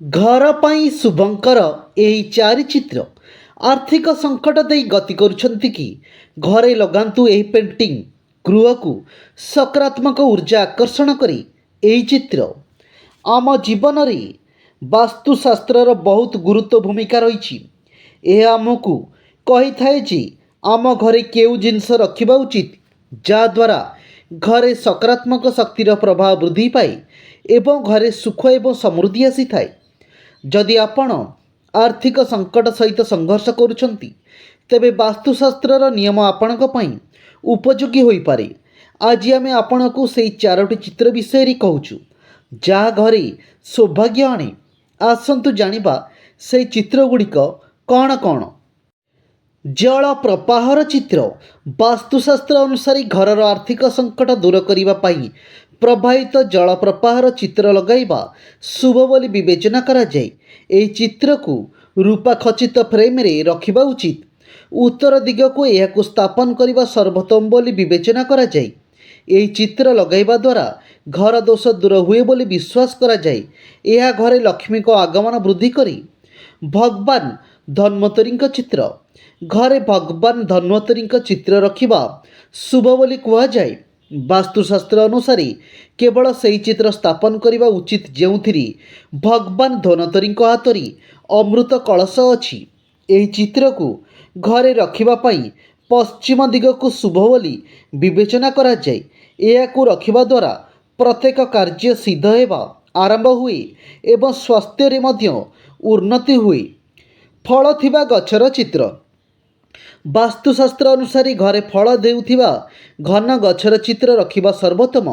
घर पाई शुभंकर यही चारि चित्र आर्थिक संकट दे गति करुछंती कि घरे लगांतु यही पेंटिंग गृह को सकारात्मक ऊर्जा आकर्षण करी यही चित्र आम जीवन रे वास्तुशास्त्र बहुत गुरुत्व भूमिका रही। यह आमको कही थाए जे आम घरे केउ जिनस रखिबा उचित जहाद्वारा घरे सकारात्मक शक्तिर प्रभाव वृद्धि पाए एवं घरे सुख एवं समृद्धि आसी थाए। जदि आपण आर्थिक संकट सहित संघर्ष करुछंती तेबे वास्तुशास्त्रर नियम आपणक पई उपयोगी होई पारे। आज आमे आपणको सेई चारोटी चित्र विषय रे कहूछु जहा घरे सौभाग्य आणे। आसंतु जानिबा सेई चित्र गुड़िक कौन कौन। जल प्रवाहर चित्र वास्तुशास्त्र अनुसार घरर आर्थिक संकट दूर करने पाई प्रभावित जल प्रवाहर चित्र लगाइबा शुभ बोली विवेचना करा जाए। एही चित्र को रूपा खचित फ्रेम रे रखिबा उचित। उत्तर दिग को यह स्थापन करने सर्वोत्तम बोली विवेचना करा जाए। एही चित्र लगाइबा द्वारा घर दोष दूर हुए बोली विश्वास करा जाए। यह घरे लक्ष्मी को आगमन वृद्धि करी। भगवान धन्वंतरी चित्र घरे भगवान धन्वंतरी चित्र रखिबा शुभ बोली कहा जाए। वास्तुशास्त्र अनुसार केवल सही चित्र स्थापन करने उचित जोंथि भगवान धन्वंतरी हाथरी अमृत कलश अच्छी। यही चित्र को घरे रखिबा पई पश्चिम दिग को शुभ बोली विवेचना करा जाए। यह को रखिबा द्वारा प्रत्येक कार्य सिद्ध हेबा आरंभ हुए एवं स्वास्थ्य रे मध्य उन्नति हुए। फल थिबा गछर चित्र वास्तुशास्त्र अनुसार घरे फल देउथिबा घन गछर चित्र रखिबा सर्वोत्तम।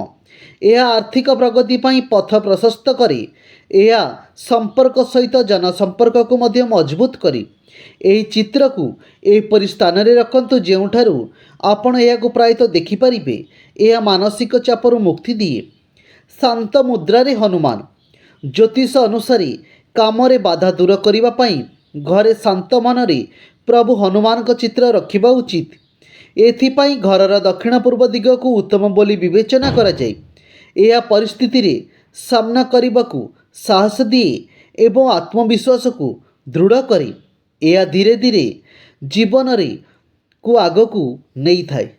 यह आर्थिक प्रगति पाई पथ प्रशस्त करे। यह संपर्क सहित जनसंपर्क को मध्य मजबूत करे। यही चित्र को एपरि स्थान रे रखंतु जेउठारु आपण एहाको प्रायतः देखिपारिबे। यह मानसिक चापरु मुक्ति दिए। शांत मुद्रा रे हनुमान ज्योतिष अनुसार काम रे बाधा दूर करिबा पाई घरे शांत मन रे प्रभु हनुमान को चित्र रखिबा उचित। एथिपाई घरर दक्षिण पूर्व दिग को उत्तम बोली विवेचना करा जाए। यह परिस्थिति रे सामना करने साहस दिए एवं आत्मविश्वास को दृढ़ करे। यह धीरे धीरे जीवन रे को आग को नहीं थाए।